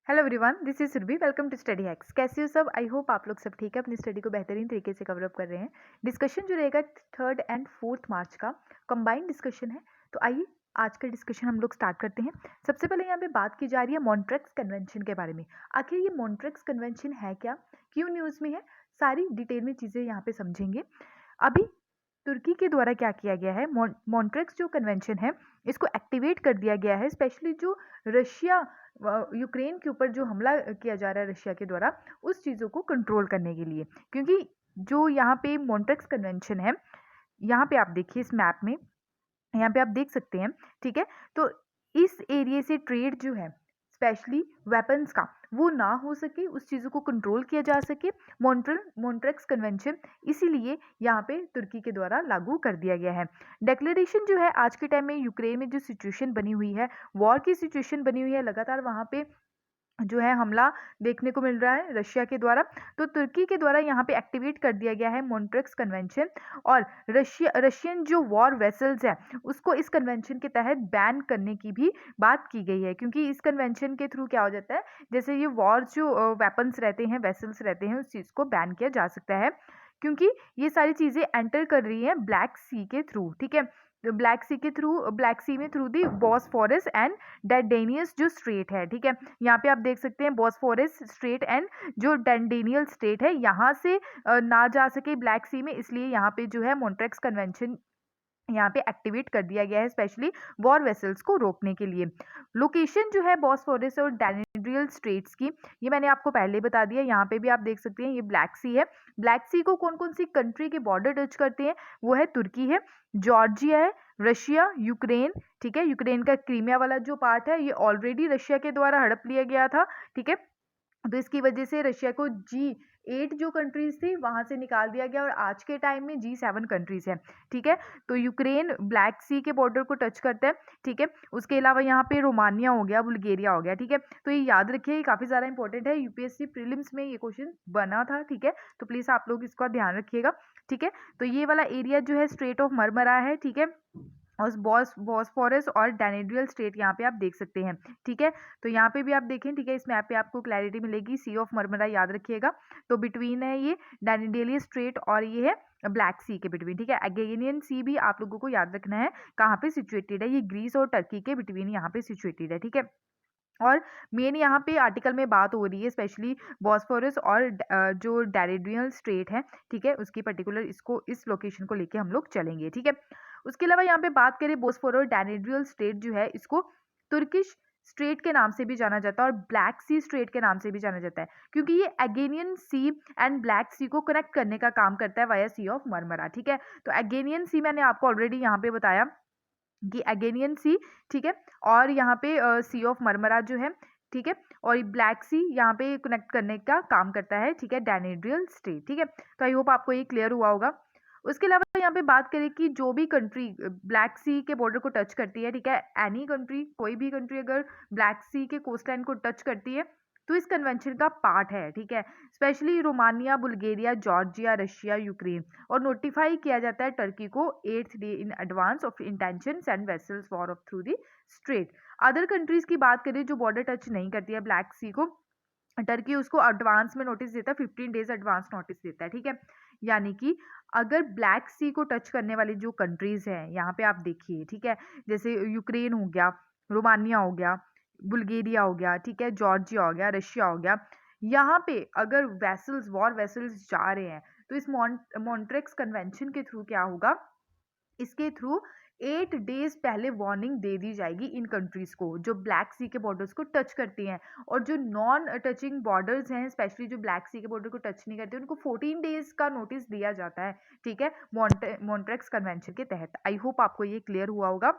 Hello everyone, this is Surbhi. Welcome to study hacks. कैसे हो सब? आई होप आप लोग सब ठीक है, अपनी स्टडी को बेहतरीन तरीके से कवर अप कर रहे हैं। डिस्कशन जो रहेगा 3rd एंड 4th मार्च का कंबाइंड डिस्कशन है। तो आइए आज का डिस्कशन हम लोग स्टार्ट करते हैं। सबसे पहले यहाँ पे बात की जा रही है मॉन्ट्रेक्स कन्वेंशन के बारे में। आखिर ये मॉन्ट्रेक्स कन्वेंशन है क्या, क्यों न्यूज़ में है, सारी डिटेल में चीज़ें यहाँ पे समझेंगे। अभी तुर्की के द्वारा क्या किया गया है, मॉन्ट्रेक्स जो कन्वेंशन है इसको एक्टिवेट कर दिया गया है। स्पेशली जो रशिया यूक्रेन के ऊपर जो हमला किया जा रहा है रशिया के द्वारा, उस चीज़ों को कंट्रोल करने के लिए। क्योंकि जो यहाँ पे मॉन्ट्रेक्स कन्वेंशन है, यहाँ पे आप देखिए इस मैप में, यहाँ पे आप देख सकते हैं, ठीक है। तो इस एरिया से ट्रेड जो है स्पेशली वेपन्स का, वो ना हो सके, उस चीज़ों को कंट्रोल किया जा सके। मॉन्ट्रेक्स कन्वेंशन इसीलिए यहाँ पे तुर्की के द्वारा लागू कर दिया गया है। डेक्लेरेशन जो है आज के टाइम में यूक्रेन में जो सिचुएशन बनी हुई है, वॉर की सिचुएशन बनी हुई है, लगातार वहाँ पे जो है हमला देखने को मिल रहा है रशिया के द्वारा। तो तुर्की के द्वारा यहाँ पे एक्टिवेट कर दिया गया है मॉन्ट्रेक्स कन्वेंशन। और रशियन जो वॉर वेसल्स है उसको इस कन्वेंशन के तहत बैन करने की भी बात की गई है। क्योंकि इस कन्वेंशन के थ्रू क्या हो जाता है, जैसे ये वॉर जो वेपन्स रहते हैं, वेसल्स रहते हैं, उस चीज़ को बैन किया जा सकता है। क्योंकि ये सारी चीज़ें एंटर कर रही हैं ब्लैक सी के थ्रू, ठीक है। तो ब्लैक सी में थ्रू दी बॉस्फोरस एंड डैर्डेनियस जो स्ट्रेट है, ठीक है। यहाँ पे आप देख सकते हैं बॉस्फोरस स्ट्रेट एंड जो डैर्डेनियल स्ट्रेट है, यहाँ से ना जा सके ब्लैक सी में, इसलिए यहाँ पे जो है मॉन्ट्रेक्स कन्वेंशन यहाँ पे एक्टिवेट कर दिया गया है, स्पेशली वॉर वेसल्स को रोकने के लिए। लोकेशन जो है बॉस्फोरस और डैनिड्रियल स्ट्रेट्स की, ये मैंने आपको पहले बता दिया। यहाँ पे भी आप देख सकते हैं ये ब्लैक सी है। ब्लैक सी को कौन कौन सी कंट्री के बॉर्डर टच करते हैं, वो है तुर्की है, जॉर्जिया है, रशिया, यूक्रेन, ठीक है। यूक्रेन का क्रीमिया वाला जो पार्ट है ये ऑलरेडी रशिया के द्वारा हड़प लिया गया था, ठीक है। तो इसकी वजह से रशिया को G8 जो कंट्रीज थी वहां से निकाल दिया गया और आज के टाइम में G7 कंट्रीज है, ठीक है। तो यूक्रेन ब्लैक सी के बॉर्डर को टच करता है, ठीक है। उसके अलावा यहाँ पे रोमानिया हो गया, बुल्गारिया हो गया, ठीक है। तो ये याद रखिए, ये काफी ज्यादा इंपॉर्टेंट है, यूपीएससी प्रीलिम्स में ये क्वेश्चन बना था, ठीक है। तो प्लीज आप लोग इसका ध्यान रखिएगा, ठीक है। तो ये वाला एरिया जो है स्ट्रेट ऑफ मरमरा है, ठीक है। और बॉस्फोरस और डैनिड्रियल स्ट्रेट यहाँ पे आप देख सकते हैं, ठीक है। तो यहाँ पे भी आप देखें, ठीक है, इस मैप पे आपको क्लैरिटी मिलेगी। सी ऑफ मरमरा याद रखिएगा। तो बिटवीन है ये डैनिडेलियस स्ट्रेट और ये है ब्लैक सी के बिटवीन, ठीक है। एगेनियन सी भी आप लोगों को याद रखना है कहाँ पे सिचुएटेड है, ये ग्रीस और टर्की के बिटवीन यहाँ पे सिचुएटेड है, ठीक है। और मेन यहाँ पे आर्टिकल में बात हो रही है स्पेशली बॉस्फोरस और जो डैरिड्रियल स्ट्रेट है, ठीक है, उसकी पर्टिकुलर इसको इस लोकेशन को लेके हम लोग चलेंगे, ठीक है। उसके अलावा यहाँ पे बात करें, बोस्फोरस और डैनिड्रियल स्ट्रेट जो है इसको तुर्किश स्ट्रेट के नाम से भी जाना जाता है और ब्लैक सी स्ट्रेट के नाम से भी जाना जाता है, क्योंकि ये एगेनियन सी एंड ब्लैक सी को कनेक्ट करने का काम करता है वाया सी ऑफ मरमरा, ठीक है। तो एगेनियन सी मैंने आपको ऑलरेडी यहाँ पे बताया कि एगेनियन सी, ठीक है। और यहाँ पे सी ऑफ मरमरा जो है, ठीक है। और ब्लैक सी यहाँ पे कनेक्ट करने का काम करता है, ठीक है, डैनिड्रियल स्ट्रेट, ठीक है। तो आई होप आपको ये क्लियर हुआ होगा। उसके अलावा यहाँ पे बात करें कि जो भी कंट्री ब्लैक सी के बॉर्डर को टच करती है, ठीक है, एनी कंट्री, कोई भी कंट्री अगर ब्लैक सी के कोस्ट लाइन को टच करती है तो इस कन्वेंशन का पार्ट है, ठीक है। Specially Romania, Bulgaria, Georgia, Russia, Ukraine. और नोटिफाई किया जाता है टर्की को 8th day in advance of intention and vessels war of through the straight. Other countries की बात करें जो बॉर्डर टच नहीं करती है ब्लैक सी को, टर्की उसको एडवांस में नोटिस देता है, 15 डेज एडवांस नोटिस देता है, ठीक है। यानी कि अगर ब्लैक सी को टच करने वाली जो कंट्रीज हैं यहाँ पे आप देखिए, ठीक है, जैसे यूक्रेन हो गया, रोमानिया हो गया, बुल्गारिया हो गया, ठीक है, जॉर्जिया हो गया, रशिया हो गया, यहाँ पे अगर वेसल्स, वॉर वेसल्स जा रहे हैं तो इस मॉन्ट्रेक्स कन्वेंशन के थ्रू क्या होगा, इसके थ्रू 8 डेज पहले वार्निंग दे दी जाएगी इन कंट्रीज को जो ब्लैक सी के बॉर्डर्स को टच करती हैं। और जो नॉन टचिंग बॉर्डर्स हैं, स्पेशली जो ब्लैक सी के बॉर्डर को टच नहीं करते, उनको 14 डेज का नोटिस दिया जाता है, ठीक है, मॉन्ट्रेक्स कन्वेंशन के तहत। आई होप आपको ये क्लियर हुआ होगा।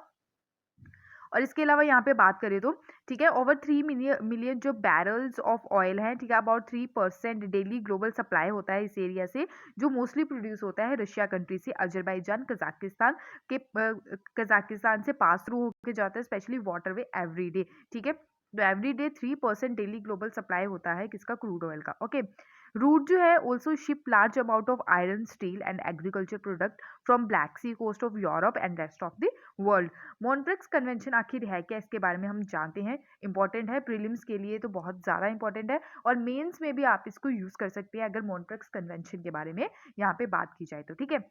और इसके अलावा यहाँ पे बात करें तो, ठीक है, ओवर 3 मिलियन जो बैरल्स ऑफ ऑयल हैं, ठीक है, अबाउट 3% डेली ग्लोबल सप्लाई होता है इस एरिया से, जो मोस्टली प्रोड्यूस होता है रशिया कंट्री से, अजरबैजान, कजाकिस्तान से पास थ्रू होके जाता है, स्पेशली वाटरवे एवरी डे, ठीक है। तो every day 3% daily global supply होता है किसका, क्रूड ऑयल का, ओके। रूट जो है also ship large amount of iron, steel and agriculture product from Black Sea coast of Europe and rest of the world. Montreux convention आखिर है क्या, इसके बारे में हम जानते हैं। इंपॉर्टेंट है, प्रीलिम्स के लिए तो बहुत ज़्यादा इंपॉर्टेंट है और मेंस में भी आप इसको यूज़ कर सकते हैं अगर मॉन्ट्रिक्स कन्वेंशन के बारे में यहाँ पे बात की जाए तो, ठीक है।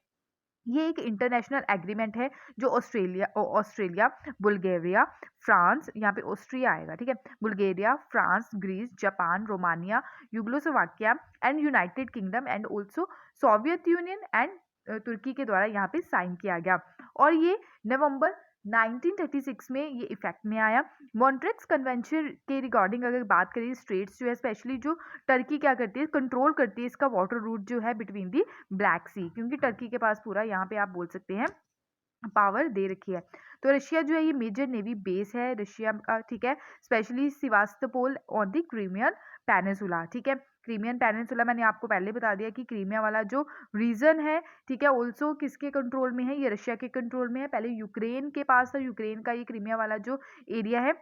ये एक इंटरनेशनल एग्रीमेंट है जो ऑस्ट्रेलिया, बुल्गारिया, फ्रांस, यहाँ पे ऑस्ट्रिया आएगा, ठीक है, Bulgaria, France, Greece, Japan, Romania, Yugoslavia and United Kingdom and also Soviet Union and तुर्की के द्वारा यहाँ पे साइन किया गया और ये नवंबर 1936 में ये इफेक्ट में आया। मॉन्ट्रिक्स कन्वेंशन के रिगार्डिंग अगर बात करें, स्टेट्स जो है स्पेशली जो टर्की क्या करती है, कंट्रोल करती है इसका वाटर रूट जो है बिटवीन दी ब्लैक सी, क्योंकि टर्की के पास पूरा यहाँ पे आप बोल सकते हैं पावर दे रखी है। तो रशिया जो है ये मेजर नेवी बेस है रशिया का, ठीक है, specially Sevastopol on the Crimean peninsula, ठीक है। क्रीमियन पेनिनसुला मैंने आपको पहले बता दिया कि क्रीमिया वाला जो रीजन है, ठीक है, ऑल्सो किसके कंट्रोल में है, ये रशिया के कंट्रोल में है। पहले यूक्रेन के पास था, यूक्रेन का ये क्रीमिया वाला जो एरिया है,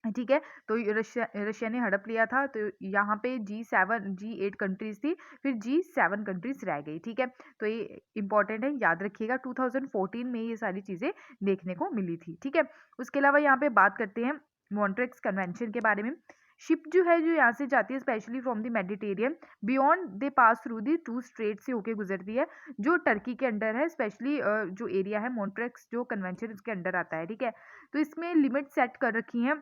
ठीक है, तो रशिया ने हड़प लिया था। तो यहाँ पे G8 कंट्रीज थी, फिर G7 कंट्रीज रह गई, ठीक है। तो ये इंपॉर्टेंट है, याद रखिएगा। 2014 में ये सारी चीज़ें देखने को मिली थी, ठीक है। उसके अलावा यहाँ पे बात करते हैं मॉन्ट्रिक्स कन्वेंशन के बारे में। शिप जो है जो यहाँ से जाती है specially from the Mediterranean beyond they pass through the 2 straight से होके गुजरती है जो टर्की के अंडर है, स्पेशली जो एरिया है मॉन्ट्रिक्स जो कन्वेंशन उसके अंडर आता है, ठीक है। तो इसमें लिमिट सेट कर रखी हैं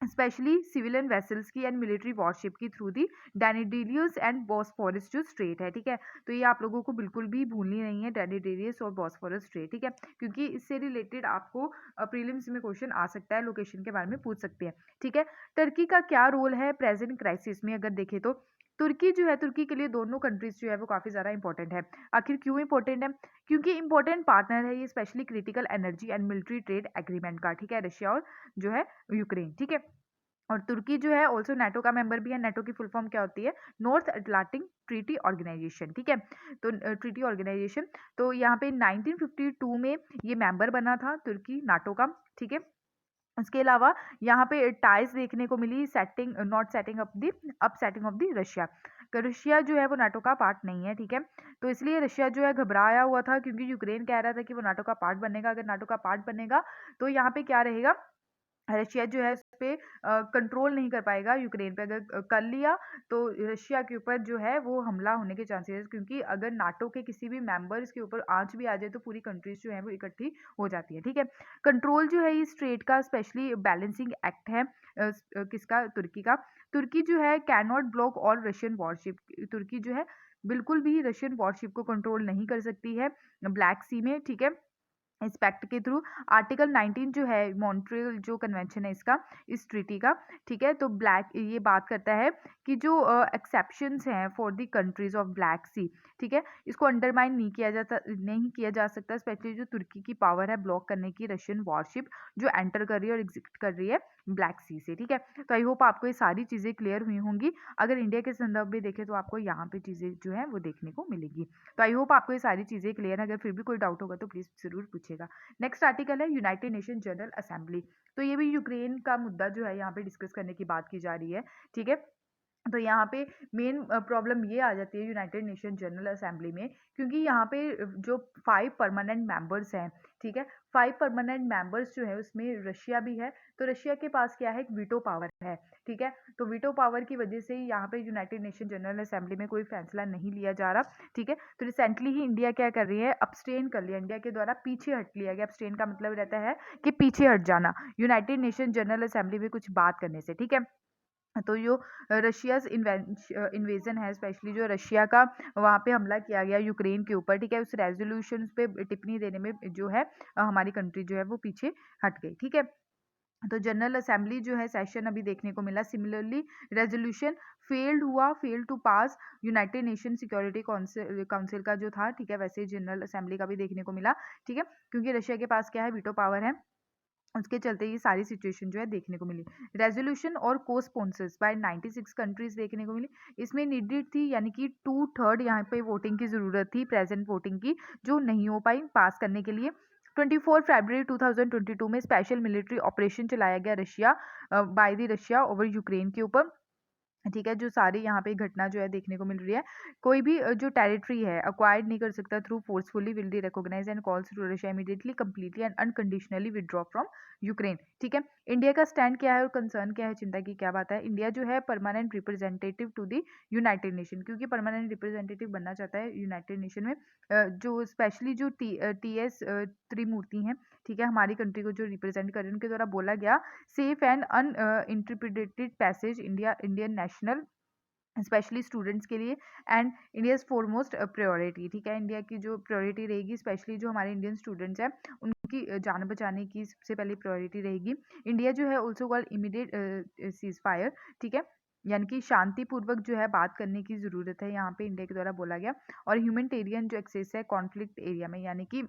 स्पेशली सिविलियन वेसल्स की एंड मिलिट्री वॉरशिप की थ्रू दी डैनिडेलियस एंड बॉस्फोरस जो स्ट्रेट है, ठीक है। तो ये आप लोगों को बिल्कुल भी भूलनी नहीं है, डैनिडेलियस और बॉस्फोरस स्ट्रेट, ठीक है, क्योंकि इससे रिलेटेड आपको प्रीलिम्स में क्वेश्चन आ सकता है, लोकेशन के बारे में पूछ सकते हैं, ठीक है। टर्की का क्या रोल है प्रेजेंट क्राइसिस में अगर देखें तो तुर्की जो है, तुर्की के लिए दोनों कंट्रीज जो है वो काफ़ी ज़्यादा इंपॉर्टेंट है। आखिर क्यों इंपॉर्टेंट है, क्योंकि इंपॉर्टेंट पार्टनर है ये specially critical energy and military trade agreement का, ठीक है, रशिया और जो है यूक्रेन, ठीक है। और तुर्की जो है ऑल्सो नाटो का मेंबर भी है। नाटो की फुल फॉर्म क्या होती है, नॉर्थ अटलांटिक ट्रीटी ऑर्गेनाइजेशन, ठीक है। तो ट्रीटी ऑर्गेनाइजेशन, तो यहाँ पे 1952 में ये मेंबर बना था तुर्की नाटो का, ठीक है। उसके अलावा यहाँ पे टाइज देखने को मिली setting not setting up the up setting of the Russia. Russia जो है वो नाटो का पार्ट नहीं है, ठीक है। तो इसलिए रशिया जो है घबराया हुआ था क्योंकि यूक्रेन कह रहा था कि वो नाटो का पार्ट बनेगा। अगर नाटो का पार्ट बनेगा तो यहाँ पे क्या रहेगा, रशिया जो है उस पे कंट्रोल नहीं कर पाएगा यूक्रेन पे। अगर कर लिया तो रशिया के ऊपर जो है वो हमला होने के चांसेस, क्योंकि अगर नाटो के किसी भी मेंबर्स के ऊपर आंच भी आ जाए तो पूरी कंट्रीज जो है वो इकट्ठी हो जाती है, ठीक है। कंट्रोल जो है इस ट्रेड का स्पेशली बैलेंसिंग एक्ट है किसका, तुर्की का। तुर्की जो है can not block all Russian warship, तुर्की जो है बिल्कुल भी रशियन वॉरशिप को कंट्रोल नहीं कर सकती है ब्लैक सी में, ठीक है, इस पैक्ट के थ्रू। आर्टिकल 19 जो है मॉन्ट्रियल जो कन्वेंशन है इसका, इस ट्रीटी का, ठीक है। तो ब्लैक ये बात करता है कि जो एक्सेप्शंस हैं for the countries of Black Sea, ठीक है, इसको अंडरमाइन नहीं किया जा सकता, स्पेशली जो तुर्की की पावर है ब्लॉक करने की रशियन वॉरशिप जो एंटर कर रही है और एग्जिट कर रही है ब्लैक सी से, ठीक है। तो आई होप आपको ये सारी चीज़ें क्लियर हुई होंगी। अगर इंडिया के संदर्भ में देखें तो आपको यहाँ पे चीज़ें जो है वो देखने को मिलेगी। तो आई होप आपको ये सारी चीज़ें क्लियर है। अगर फिर भी कोई डाउट होगा तो प्लीज़ ज़रूर पूछेगा। नेक्स्ट आर्टिकल है यूनाइटेड नेशन जनरल असेंबली। तो ये भी यूक्रेन का मुद्दा जो है यहाँ पे डिस्कस करने की बात की जा रही है, ठीक है। तो यहाँ पे मेन प्रॉब्लम ये आ जाती है यूनाइटेड नेशन जनरल असेंबली में, क्योंकि यहाँ पे जो 5 परमानेंट मेंबर्स हैं, ठीक है, 5 परमानेंट मेंबर्स जो है उसमें रशिया भी है। तो रशिया के पास क्या है, एक वीटो पावर है, ठीक है। तो वीटो पावर की वजह से यहाँ पे यूनाइटेड नेशन जनरल असेंबली में कोई फैसला नहीं लिया जा रहा, ठीक है। तो रिसेंटली ही इंडिया क्या कर रही है, अब्सटेन कर लिया, इंडिया के द्वारा पीछे हट लिया गया। अब्सटेन का मतलब रहता है कि पीछे हट जाना यूनाइटेड नेशन जनरल असेंबली में कुछ बात करने से, ठीक है। तो जो रशियाज़ इन्वेजन है, स्पेशली जो रशिया का वहाँ पे हमला किया गया यूक्रेन के ऊपर, ठीक है, उस रेजोल्यूशन पे टिप्पणी देने में जो है हमारी कंट्री जो है वो पीछे हट गई, ठीक है। तो जनरल असेंबली जो है सेशन अभी देखने को मिला। Similarly resolution failed to pass United Nation security council का जो था, ठीक है, वैसे जनरल असेंबली का भी देखने को मिला, ठीक है, क्योंकि रशिया के पास क्या है, वीटो पावर है, उसके चलते ये सारी सिचुएशन जो है देखने को मिली। रेजोल्यूशन और को स्पॉन्सर्स बाय 96 कंट्रीज देखने को मिली। इसमें नीडेड थी यानी कि 2/3 यहाँ पे वोटिंग की ज़रूरत थी, प्रेजेंट वोटिंग की, जो नहीं हो पाई पास करने के लिए। 24 फरवरी 2022 में स्पेशल मिलिट्री ऑपरेशन चलाया गया Russia by the Russia over Ukraine के ऊपर। ठीक है, जो सारी यहाँ पे घटना जो है देखने को मिल रही है। कोई भी जो टेरिटरी है अक्वायर्ड नहीं कर सकता through forcefully will the recognise and calls to Russia immediately completely and unconditionally withdraw from Ukraine. ठीक है, इंडिया का स्टैंड क्या है और कंसर्न क्या है, चिंता की क्या बात है। इंडिया जो है permanent representative to the United Nation, क्योंकि परमानेंट रिप्रेजेंटेटिव बनना चाहता है यूनाइटेड नेशन में। जो स्पेशली जो टी एस त्रिमूर्ति हैं, ठीक है, हमारी कंट्री को जो रिप्रेजेंट कर रहे हैं, उनके द्वारा बोला गया safe and uninterpreted passage Indian national specially students के लिए एंड इंडियाज फॉरमोस्ट प्रायोरिटी। ठीक है, इंडिया की जो प्रायोरिटी रहेगी स्पेशली जो हमारे इंडियन स्टूडेंट्स हैं उनकी जान बचाने की सबसे पहले प्रायोरिटी रहेगी। इंडिया जो है also called immediate cease fire. ठीक है, यानी कि शांतिपूर्वक जो है बात करने की ज़रूरत है, यहाँ पे इंडिया के द्वारा बोला गया। और ह्यूमैनिटेरियन जो एक्सेस है कॉन्फ्लिक्ट एरिया में, यानी कि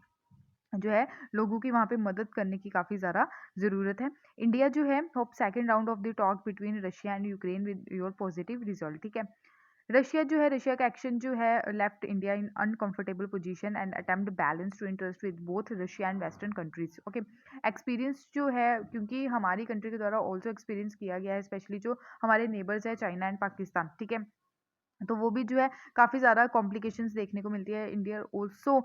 जो है लोगों की वहाँ पे मदद करने की काफ़ी ज़्यादा ज़रूरत है। इंडिया जो है hope second round of the talk between Russia and Ukraine with your positive result. ठीक है, रशिया जो है, रशिया का एक्शन जो है left India in uncomfortable position and attempt balance to interest with both Russia and western countries. Okay, experience जो है, क्योंकि हमारी कंट्री के द्वारा ऑल्सो एक्सपीरियंस किया गया है स्पेशली जो हमारे नेबर्स है चाइना एंड पाकिस्तान। ठीक है, तो वो भी जो है काफ़ी ज़्यादा कॉम्प्लिकेशंस देखने को मिलती है। India also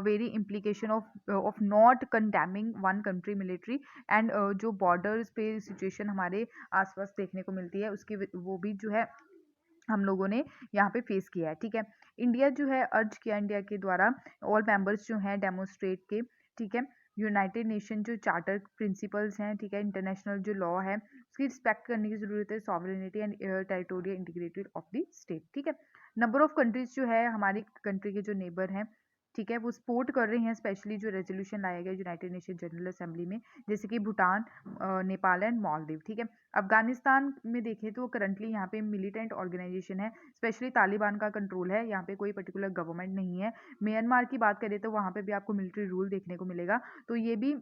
very implication of not condemning one country military and जो बॉर्डर्स पे सिचुएशन हमारे आसपास देखने को मिलती है उसकी वो भी जो है हम लोगों ने यहाँ पे फेस किया है। ठीक है, इंडिया जो है अर्ज किया इंडिया के द्वारा ऑल मेंबर्स जो हैं डेमोस्ट्रेट के, ठीक है, यूनाइटेड नेशन जो चार्टर प्रिंसिपल्स हैं, ठीक है, इंटरनेशनल जो लॉ है उसकी रिस्पेक्ट करने की ज़रूरत है, sovereignty and territorial integrity of the state. ठीक है, नंबर ऑफ कंट्रीज जो है हमारी कंट्री के जो नेबर हैं, ठीक है, वो सपोर्ट कर रहे हैं स्पेशली जो रेजोल्यूशन लाया गया यूनाइटेड नेशन जनरल असेंबली में, जैसे कि भूटान, नेपाल एंड मालदीव। ठीक है, अफगानिस्तान में देखें तो करंटली यहाँ पे मिलिटेंट ऑर्गेनाइजेशन है, स्पेशली तालिबान का कंट्रोल है, यहाँ पे कोई पर्टिकुलर गवर्नमेंट नहीं है। म्यांमार की बात करें तो वहाँ पे भी आपको मिलिट्री रूल देखने को मिलेगा, तो ये भी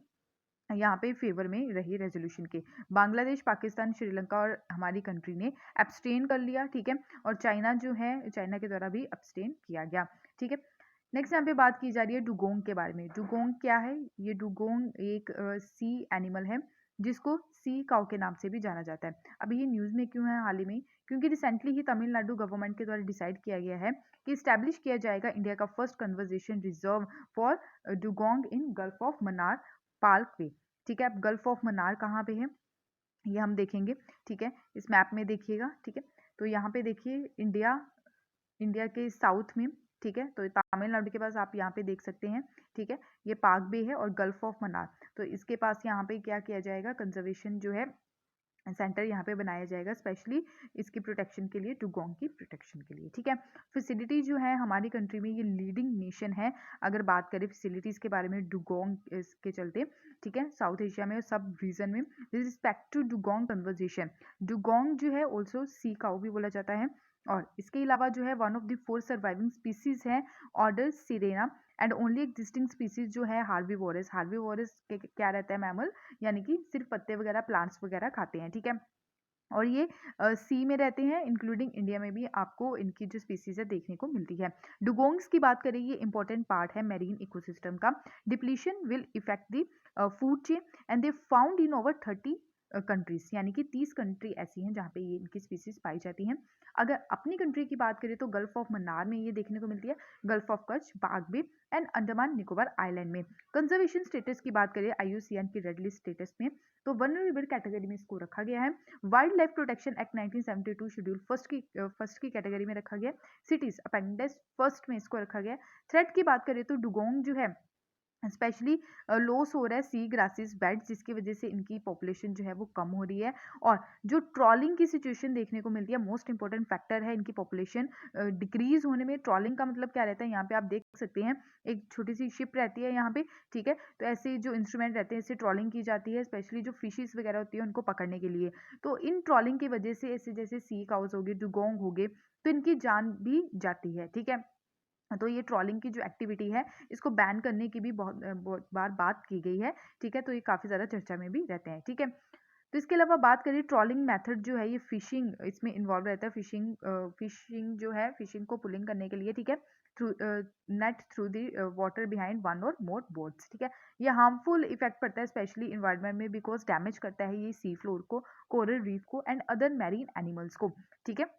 यहाँ पे फेवर में रही रेजोल्यूशन के। बांग्लादेश, पाकिस्तान, श्रीलंका और हमारी कंट्री ने एब्सटेन कर लिया। ठीक है, और चाइना जो है, चाइना के द्वारा भी एब्सटेन किया गया। ठीक है, नेक्स्ट यहाँ पे बात की जा रही है डुगोंग के बारे में। डुगोंग क्या है? ये डुगोंग एक सी एनिमल है जिसको सी काऊ के नाम से भी जाना जाता है। अभी ये न्यूज़ में क्यों है हाल ही में? क्योंकि रिसेंटली ही तमिलनाडु गवर्नमेंट के द्वारा डिसाइड किया गया है कि इस्टेब्लिश किया जाएगा इंडिया का first conversation reserve for dugong in Gulf of Mannar park way. ठीक है, अब गल्फ ऑफ मन्नार कहाँ पे है ये हम देखेंगे। ठीक है, इस मैप में देखिएगा। ठीक है, तो यहाँ पे देखिए इंडिया, इंडिया के साउथ में, ठीक है, तो तमिलनाडु के पास आप यहाँ पे देख सकते हैं। ठीक है, ये पाक बे है और गल्फ ऑफ मन्नार, तो इसके पास यहाँ पे क्या किया जाएगा, कंजर्वेशन जो है सेंटर यहाँ पे बनाया जाएगा स्पेशली इसकी प्रोटेक्शन के लिए, डुगोंग की प्रोटेक्शन के लिए। ठीक है, फैसिलिटी जो है हमारी कंट्री में ये लीडिंग नेशन है अगर बात करें फैसिलिटीज़ के बारे में डुगोंग के चलते। ठीक है, साउथ एशिया में और सब रीजन में। Respect to dugong conversation, dugong जो है ऑल्सो सी काऊ भी बोला जाता है, और इसके अलावा जो है one of the 4 surviving species है order Sirenia and only existing species जो है हार्बीवोरस। हार्बीवोरस क्या रहता है मैमल, यानी कि सिर्फ पत्ते वगैरह प्लांट्स वगैरह खाते हैं। ठीक है, और ये सी में रहते हैं, इंक्लूडिंग इंडिया में भी आपको इनकी जो स्पीसीज है देखने को मिलती है। डुगोंग्स की बात करें, ये इंपॉर्टेंट पार्ट है मैरीन इकोसिस्टम का। Depletion will effect the food chain and they found in over 30 countries, यानी कि 30 कंट्री ऐसी हैं जहाँ पे ये इनकी स्पीसीज पाई जाती हैं। अगर अपनी कंट्री की बात करें तो गल्फ ऑफ मन्नार में ये देखने को मिलती है, Gulf of Kutch, Palk Bay and Andaman Nicobar island में। कंजर्वेशन स्टेटस की बात करें आईयूसीएन की रेड लिस्ट स्टेटस में, तो वनरेबल कैटेगरी में इसको रखा गया है। Wild life protection act 1972 schedule first की कैटेगरी में रखा गया। सिटीज अपेंडिक्स फर्स्ट में इसको रखा गया। थ्रेट की बात करें तो डुगोंग जो है स्पेशली लॉस हो रहा है सी ग्रासेस बेड, जिसकी वजह से इनकी पॉपुलेशन जो है वो कम हो रही है। और जो ट्रॉलिंग की सिचुएशन देखने को मिलती है, मोस्ट इंपॉर्टेंट फैक्टर है इनकी पॉपुलेशन डिक्रीज होने में। ट्रॉलिंग का मतलब क्या रहता है, यहाँ पे आप देख सकते हैं एक छोटी सी शिप रहती है यहाँ पे। ठीक है, तो ऐसे जो इंस्ट्रूमेंट रहते हैं इससे ट्रॉलिंग की जाती है, स्पेशली जो फिशेस वगैरह होती है उनको पकड़ने के लिए। तो इन ट्रॉलिंग की वजह से ऐसे जैसे सी काउस हो गए, डुगोंग हो गए, तो इनकी जान भी जाती है। ठीक है, तो ये ट्रॉलिंग की जो एक्टिविटी है इसको बैन करने की भी बहुत बार बात की गई है। ठीक है, तो ये काफ़ी ज़्यादा चर्चा में भी रहते हैं। ठीक है, तो इसके अलावा बात करें ट्रॉलिंग मेथड जो है, ये फिशिंग इसमें इन्वॉल्व रहता है। फिशिंग जो है फिशिंग को पुलिंग करने के लिए। ठीक है, through net through the water behind one और मोर बोट्स। ठीक है, ये हार्मफुल इफेक्ट पड़ता है स्पेशली इन्वायरमेंट में, बिकॉज डैमेज करता है ये सी फ्लोर को, कोरल रीफ को एंड अदर मैरीन एनिमल्स को। ठीक है,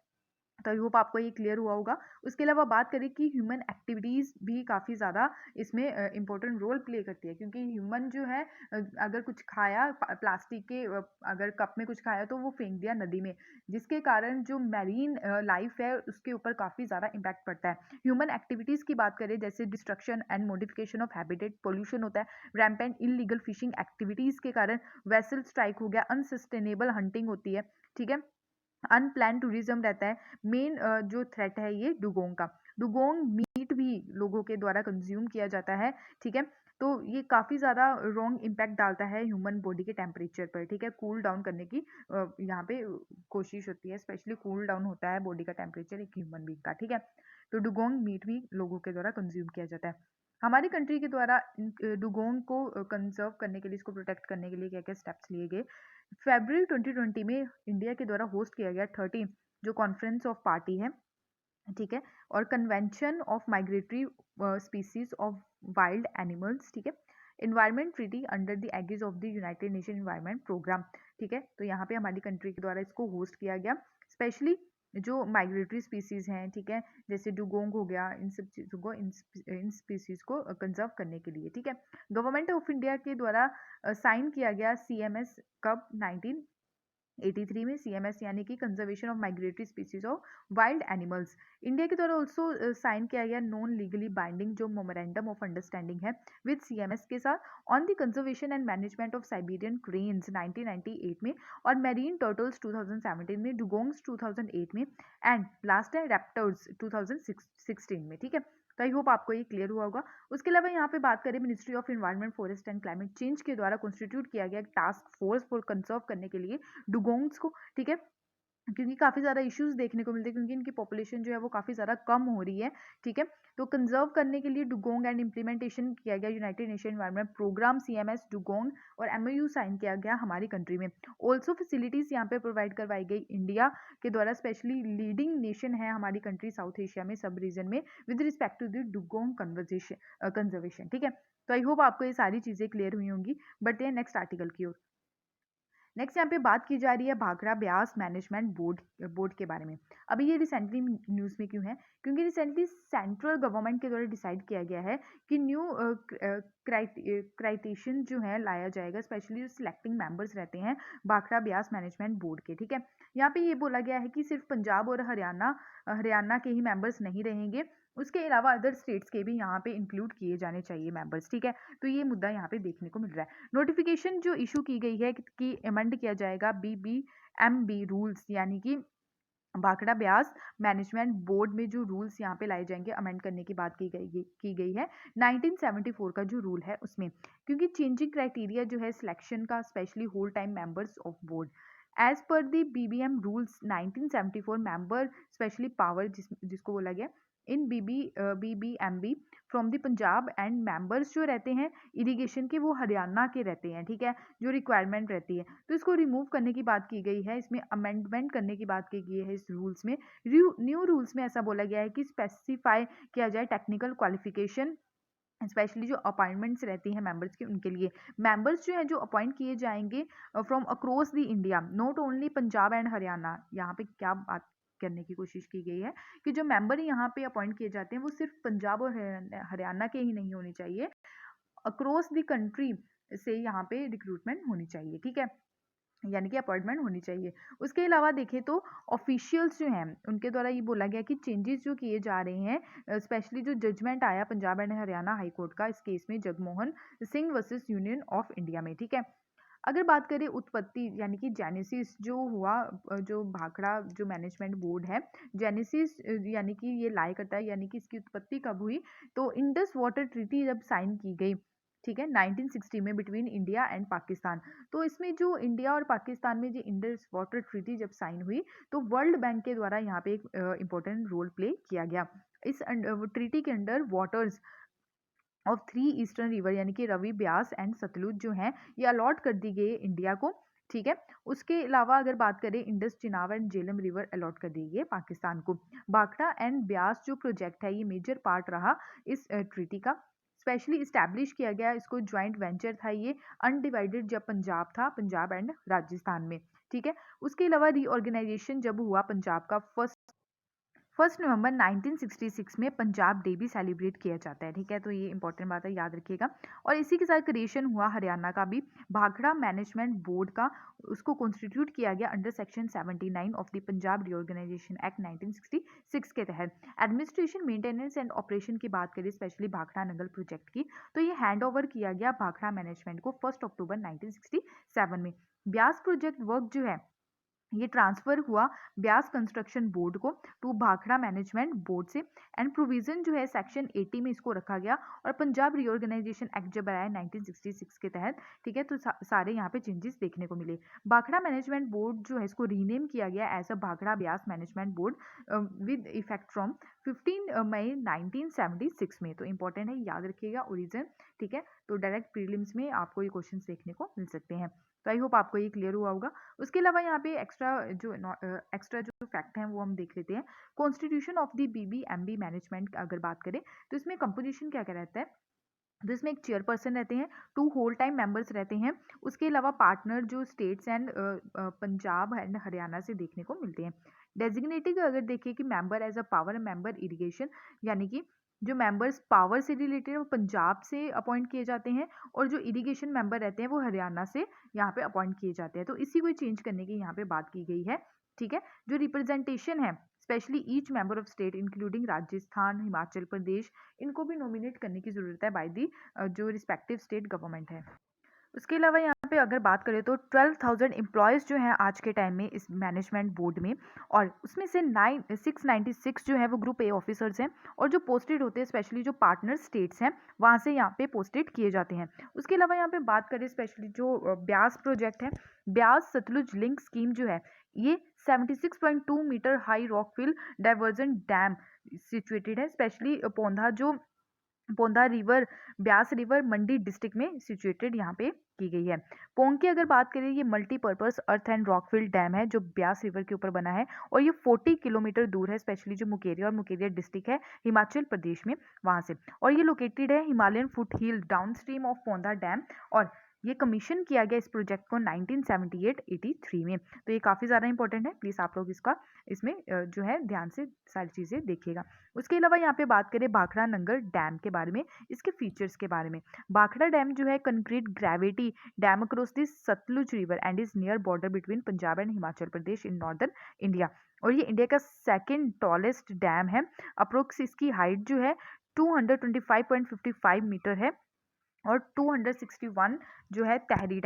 तो आई होप आपको ये क्लियर हुआ होगा। उसके अलावा बात करें कि ह्यूमन एक्टिविटीज़ भी काफ़ी ज़्यादा इसमें इम्पोर्टेंट रोल प्ले करती है, क्योंकि ह्यूमन जो है अगर कुछ खाया प्लास्टिक के अगर कप में कुछ खाया तो वो फेंक दिया नदी में, जिसके कारण जो मैरीन लाइफ है उसके ऊपर काफ़ी ज़्यादा इम्पैक्ट पड़ता है। ह्यूमन एक्टिविटीज़ की बात करें जैसे destruction and modification of habitat, pollution होता है, रैम्पेंट इलीगल फिशिंग एक्टिविटीज़ के कारण वेसल स्ट्राइक हो गया, अनसस्टेनेबल हंटिंग होती है। ठीक है, अनप्लान टूरिज्म रहता है। मेन जो थ्रेट है ये डुगोंग का। डुगोंग मीट भी लोगों के द्वारा कंज्यूम किया जाता है। ठीक है, तो ये काफ़ी ज़्यादा रॉन्ग इम्पैक्ट डालता है ह्यूमन बॉडी के टेम्परेचर पर। ठीक है, कूल डाउन करने की यहाँ पे कोशिश होती है, स्पेशली कूल डाउन होता है बॉडी का टेम्परेचर एक ह्यूमन बीइंग का। ठीक है, तो डुगोंग मीट भी लोगों के द्वारा कंज्यूम किया जाता है। हमारी कंट्री के द्वारा डुगोंग को कंजर्व करने के लिए, इसको प्रोटेक्ट करने के लिए क्या क्या स्टेप्स लिए गए। फरवरी 2020 में इंडिया के द्वारा होस्ट किया गया 13 जो कॉन्फ्रेंस ऑफ पार्टी है। ठीक है, और convention of migratory species of wild animals. ठीक है, environment treaty under the aegis of the United Nation environment programme. ठीक है, तो यहाँ पे हमारी कंट्री के द्वारा इसको होस्ट किया गया, स्पेशली जो माइग्रेटरी स्पीसीज हैं। ठीक है, जैसे डुगोंग हो गया, इन सब चीज़ों को, इन स्पीसीज को कंजर्व करने के लिए। ठीक है, गवर्नमेंट ऑफ इंडिया के द्वारा साइन किया गया CMS कब 1983 में, CMS यानी कि conservation of migratory species of wild animals. India के द्वारा ऑल्सो साइन किया गया नॉन लीगली बाइंडिंग जो मोमेरेंडम ऑफ अंडरस्टैंडिंग है विद CMS के साथ on the conservation and management of Siberian cranes 1998 में, और मेरीन टर्टल्स 2017 में, डुगोंग्स 2008 में एंड लास्ट है रैप्टर्स 2016 में। ठीक है, तो आई होप आपको ये क्लियर हुआ होगा। उसके अलावा यहाँ पे बात करें, ministry of environment, forest and climate change के द्वारा कॉन्स्टिट्यूट किया गया टास्क फोर्स फॉर कंजर्व करने के लिए डुगोंग्स को। ठीक है, क्योंकि काफ़ी ज़्यादा इश्यूज देखने को मिलते हैं, क्योंकि इनकी पॉपुलेशन जो है वो काफ़ी ज़्यादा कम हो रही है। ठीक है, तो कंजर्व करने के लिए डुगोंग एंड इम्प्लीमेंटेशन किया गया United Nation environment programme CMS dugong, और MOU साइन किया गया हमारी कंट्री में। ऑल्सो फैसिलिटीज़ यहाँ पे प्रोवाइड करवाई गई इंडिया के द्वारा, स्पेशली लीडिंग नेशन है हमारी कंट्री साउथ एशिया में, सब रीजन में, with respect to the dugong conservation. ठीक है, तो आई होप आपको ये सारी चीज़ें क्लियर हुई होंगी। बढ़ते हैं नेक्स्ट आर्टिकल की ओर। नेक्स्ट यहाँ पे बात की जा रही है भाखड़ा ब्यास मैनेजमेंट बोर्ड के बारे में। अभी ये रिसेंटली न्यूज़ में क्यों है, क्योंकि रिसेंटली सेंट्रल गवर्नमेंट के द्वारा डिसाइड किया गया है कि न्यू क्राइटेशन जो है लाया जाएगा, स्पेशली जो सिलेक्टिंग मेंबर्स रहते हैं भाखड़ा ब्यास मैनेजमेंट बोर्ड के। ठीक है, यहाँ पे ये बोला गया है कि सिर्फ पंजाब और हरियाणा के ही मेंबर्स नहीं रहेंगे, उसके अलावा अदर स्टेट्स के भी यहाँ पे इंक्लूड किए जाने चाहिए मेंबर्स। ठीक है, तो ये मुद्दा यहाँ पे देखने को मिल रहा है। नोटिफिकेशन जो इशू की गई है कि अमेंड किया जाएगा BBMB रूल्स, यानी कि भाखड़ा ब्यास मैनेजमेंट बोर्ड में जो रूल्स यहाँ पे लाए जाएंगे, अमेंड करने की बात की गई है 1974 का जो रूल है उसमें, क्योंकि चेंजिंग क्राइटेरिया जो है सिलेक्शन का, specially whole time members of board as per the BBM rules 1974 member specially power जिसको बोला गया in BBMB from the Punjab and members जो रहते हैं इरिगेशन के वो हरियाणा के रहते हैं। ठीक है, जो रिक्वायरमेंट रहती है, तो इसको रिमूव करने की बात की गई है, इसमें अमेंडमेंट करने की बात की गई है इस रूल्स में। न्यू रूल्स में ऐसा बोला गया है कि स्पेसिफाई किया जाए टेक्निकल क्वालिफिकेशन, स्पेशली जो अपॉइंटमेंट्स रहती हैं मेंबर्स की, उनके लिए मेंबर्स जो हैं जो अपॉइंट किए जाएंगे from across the India, not only Punjab and Haryana. यहाँ पे क्या बात करने की कोशिश की गई है कि जो मेंबर यहाँ पे अपॉइंट किए जाते हैं वो सिर्फ पंजाब और हरियाणा के ही नहीं होने चाहिए, अक्रॉस द कंट्री से यहाँ पे रिक्रूटमेंट होनी चाहिए। ठीक है, यानी कि अपॉइंटमेंट होनी चाहिए। उसके अलावा देखें तो ऑफिशियल्स जो हैं उनके द्वारा ये बोला गया कि चेंजेस जो किए जा रहे हैं, स्पेशली जो जजमेंट आया Punjab and Haryana high court का इस केस में Jagmohan Singh versus union of India में। ठीक है, अगर बात करें उत्पत्ति यानी कि जेनेसिस जो हुआ, जो भाखड़ा जो मैनेजमेंट बोर्ड है, जेनेसिस यानी कि ये लाई करता है, यानी कि इसकी उत्पत्ति कब हुई, तो इंडस वाटर ट्रीटी जब साइन की गई, ठीक है, 1960 में बिटवीन इंडिया एंड पाकिस्तान। तो इसमें जो इंडिया और पाकिस्तान में जो इंडस वाटर ट्रीटी जब साइन हुई, तो वर्ल्ड बैंक के द्वारा यहाँ पे एक इंपॉर्टेंट रोल प्ले किया गया। इस ट्रीटी के under waters of 3 eastern river यानी कि रवि, ब्यास एंड सतलुज जो हैं ये अलॉट कर दी गई इंडिया को। ठीक है। उसके अलावा अगर बात करें, Indus, Chenab and Jhelum river allot कर दी गई है पाकिस्तान को। भाखड़ा एंड ब्यास जो प्रोजेक्ट है ये मेजर पार्ट रहा इस ट्रीटी का। स्पेशली इस्टेब्लिश किया गया, इसको ज्वाइंट वेंचर था ये, अनडिवाइडेड जब पंजाब था, पंजाब एंड राजस्थान में। ठीक है। उसके अलावा रीऑर्गेनाइजेशन जब हुआ पंजाब का, फर्स्ट नवंबर 1966 में पंजाब डे भी सेलिब्रेट किया जाता है। ठीक है, तो ये इंपॉर्टेंट बात है, याद रखिएगा। और इसी के साथ क्रिएशन हुआ हरियाणा का भी भाखड़ा मैनेजमेंट बोर्ड का। उसको कॉन्स्टिट्यूट किया गया under section 79 of the Punjab reorganisation act 1966 के तहत। एडमिनिस्ट्रेशन, मेंटेनेंस एंड ऑपरेशन की बात करें, स्पेशली भाखड़ा नंगल प्रोजेक्ट की, तो ये हैंड ओवर किया गया भाखड़ा मैनेजमेंट को 1 अक्टूबर 1967 में। ब्यास प्रोजेक्ट वर्क जो है ये ट्रांसफर हुआ ब्यास कंस्ट्रक्शन बोर्ड को टू भाखड़ा मैनेजमेंट बोर्ड से। एंड प्रोविजन जो है सेक्शन 80 में इसको रखा गया। और पंजाब रीऑर्गेनाइजेशन एक्ट जब आया 1966 के तहत, ठीक है, तो सारे यहाँ पे चेंजेस देखने को मिले। भाखड़ा मैनेजमेंट बोर्ड जो है इसको रीनेम किया गया as a Bhakra Beas management board with effect from 15 May 1976 में। तो इंपॉर्टेंट है, याद रखिएगा ओरिजिन। ठीक है, तो डायरेक्ट प्रीलिम्स में आपको ये क्वेश्चन देखने को मिल सकते हैं। तो आई होप आपको ये क्लियर हुआ होगा। उसके अलावा यहाँ पे एक्स्ट्रा जो फैक्ट हैं वो हम देख लेते हैं। Constitution of the BBMB management अगर बात करें, तो इसमें कंपोजिशन क्या क्या रहता है। तो इसमें एक चेयरपर्सन रहते हैं, 2 होल टाइम मेंबर्स रहते हैं। उसके अलावा पार्टनर जो states and Punjab and Haryana से देखने को मिलते हैं। डेजिग्नेटिंग अगर देखिए कि member as a power member irrigation, यानी कि जो मेंबर्स पावर से रिलेटेड है वो पंजाब से अपॉइंट किए जाते हैं, और जो इरिगेशन मेंबर रहते हैं वो हरियाणा से यहाँ पे अपॉइंट किए जाते हैं। तो इसी को चेंज करने की यहाँ पे बात की गई है। ठीक है। जो रिप्रेजेंटेशन है, specially each member of state including Rajasthan, Himachal Pradesh, इनको भी नॉमिनेट करने की ज़रूरत है बाय दी जो रिस्पेक्टिव स्टेट गवर्नमेंट है। उसके अलावा यहाँ पे अगर बात करें तो 12,000 एम्प्लॉयज़ जो हैं आज के टाइम में इस मैनेजमेंट बोर्ड में, और उसमें से 696 जो है वो ग्रुप ए ऑफिसर्स हैं, और जो पोस्टेड होते हैं स्पेशली जो पार्टनर स्टेट्स हैं वहाँ से यहाँ पे पोस्टेड किए जाते हैं। उसके अलावा यहाँ पे बात करें स्पेशली जो ब्यास प्रोजेक्ट है, ब्यास सतलुज लिंक स्कीम जो है, ये 76.2 metre high rockfill diversion dam situated है, specially Pandoh river, Beas river Mandi district में सिचुएटेड यहाँ पे की गई है। पोंग की अगर बात करें, ये multipurpose earth and rockfill dam है जो ब्यास रिवर के ऊपर बना है, और ये 40 किलोमीटर दूर है, स्पेशली जो मुकेरिया और मुकेरिया डिस्ट्रिक्ट है हिमाचल प्रदेश में, वहाँ से। और ये लोकेटेड है Himalayan foot hill down stream of पौंधा डैम, और ये कमीशन किया गया इस प्रोजेक्ट को 1978-83 में। तो ये काफ़ी ज़्यादा इंपॉर्टेंट है, प्लीज़ आप लोग इसका इसमें जो है ध्यान से सारी चीज़ें देखिएगा। उसके अलावा यहाँ पे बात करें भाखड़ा नंगल डैम के बारे में, इसके फीचर्स के बारे में। भाखड़ा डैम जो है concrete gravity dam across the Sutlej river and is near border between Punjab and Himachal Pradesh in northern India. और ये इंडिया का सेकेंड टॉलेस्ट डैम है। अप्रोक्स इसकी हाइट जो है 225.55 मीटर है। और 261 जो है टहरी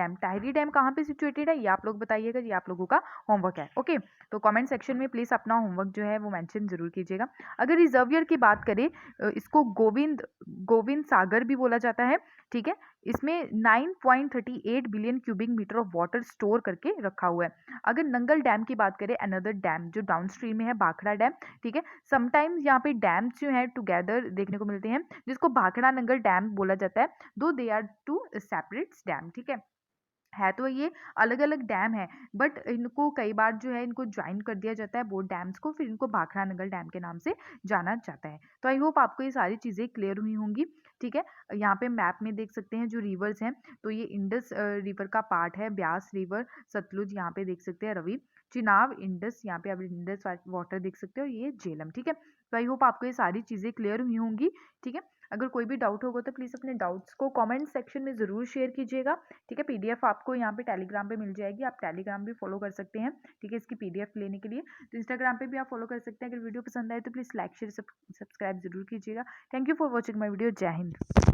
डैम कहाँ पे सिचुएटेड है, ये आप लोग बताइएगा, ये आप लोगों का होमवर्क है। ओके, तो कमेंट सेक्शन में प्लीज़ अपना होमवर्क जो है वो मेंशन जरूर कीजिएगा। अगर रिजर्वियर की बात करें, इसको गोविंद सागर भी बोला जाता है। ठीक है, इसमें 9.38 billion cubic metre of water store करके रखा हुआ है। अगर नंगल डैम की बात करें, अनदर डैम जो डाउन स्ट्रीम में है, भाखड़ा डैम। ठीक है, समटाइम्स यहाँ पे डैम्स जो है टुगेदर देखने को मिलते हैं, जिसको भाखड़ा नंगल डैम बोला जाता है, दो they are two separate dam. ठीक है तो ये अलग अलग डैम है, बट इनको कई बार जो है इनको ज्वाइन कर दिया जाता है बोथ डैम्स को, फिर इनको भाखड़ा नंगल डैम के नाम से जाना जाता है। तो आई होप आपको ये सारी चीज़ें क्लियर हुई होंगी। ठीक है, यहाँ पे मैप में देख सकते हैं जो रिवर्स हैं, तो ये इंडस रिवर का पार्ट है, ब्यास रिवर, सतलुज यहाँ पे देख सकते हैं, रवि, चिनाब, इंडस, यहाँ पे आप इंडस वाटर देख सकते हो, ये झेलम। ठीक है, तो आई होप आपको ये सारी चीज़ें क्लियर हुई होंगी। ठीक है, अगर कोई भी डाउट होगा तो प्लीज़ अपने डाउट्स को कमेंट सेक्शन में ज़रूर शेयर कीजिएगा। ठीक है, पीडीएफ आपको यहाँ पे टेलीग्राम पे मिल जाएगी, आप टेलीग्राम भी फॉलो कर सकते हैं। ठीक है, इसकी पीडीएफ लेने के लिए तो इंस्टाग्राम पे भी आप फॉलो कर सकते हैं। अगर वीडियो पसंद आए तो प्लीज़ लाइक शेयर सब्सक्राइब जरूर कीजिएगा। Thank you for watching my video. जय हिंद।